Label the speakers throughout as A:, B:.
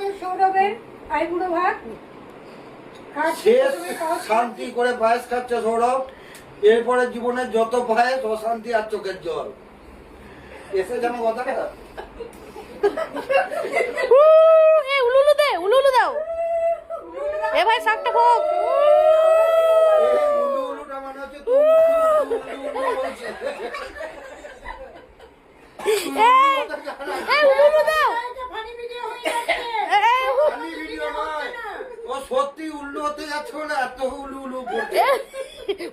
A: আমাদের সৌরভের আইবুড়ো ভাত
B: শেষ শান্তি করে পায়েস খাচ্ছে সৌরভ। এরপরে জীবনে যত পায়েস অশান্তি আর চোখের জল এসে যেন কথাটা
C: উলুলু দে, উলুলু দাও। এ ভাই শাকটা হোক।
B: উলু উলুটা মানে হচ্ছে তুই উলু উলু বলছে।
C: উলুলু দাও।
A: ফানি ভিডিও হয়ে যাচ্ছে।
B: খালি ভিডিও নয়, ও সত্যি উল্লু হতে যাচ্ছে বলে এত উলু উলু করছে।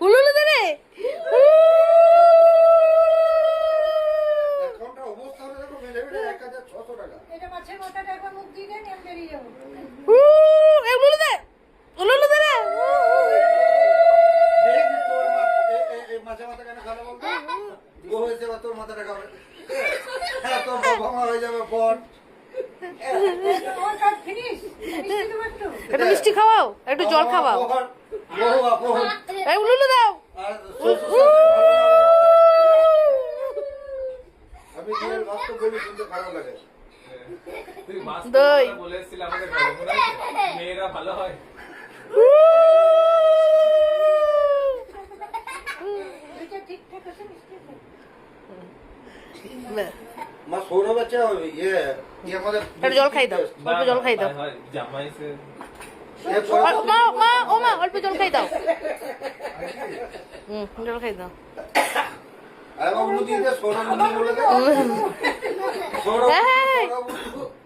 C: উলুলু দে রে।
B: অ্যাকাউন্টের অবস্থা হলে দেখো মেলে মেলে 1600 টাকা।
A: এটা মাছের মাথাটা একবার মুখ দিয়ে দেন, আমি বেরিয়ে যাবো।
C: উলুলু দে, উলুলু দে রে।
B: দেখবি তোর এই মাঝে মাথা কেন খারাপ বলতো? ও হয়েছে বা তোর মাথাটা খাবে। হ্যাঁ, তোর বাবা হয়ে যাবে পর।
A: আমার কাজ ফিনিশ। মিষ্টি দেবো একটু?
C: একটু মিষ্টি খাওয়াও, একটু জল খাওয়াও।
B: বহু আপন।
C: এই উলুলু দাও।
B: আর শ্বশুর শাশুড়ি ভালো না। আমি নিজের বাস্তব বলি শুনতে খারাপ লাগে।
D: তুই বাস্তব
C: দই।
D: কথা বলেছিলি আমাদের ঘরে, মনে আছে? মেয়েরা ভালো হয়।
A: এটা ঠিকঠাক আছে, মিষ্টি আছে?
B: মা সৌরভ আছে ইয়ে আমাদের
C: একটু জল খাই দাও, অল্প জল খাই দাও।
D: হয়, জামাই সে
C: মা মা ও মা অল্প জল খাই দাও। জল খাই দাও।
B: আরে বাবু দিদি সৌরভ বলে দে। সৌরভ
C: হ্যাঁ, হ্যাঁ, হ্যাঁ।
B: সৌরভ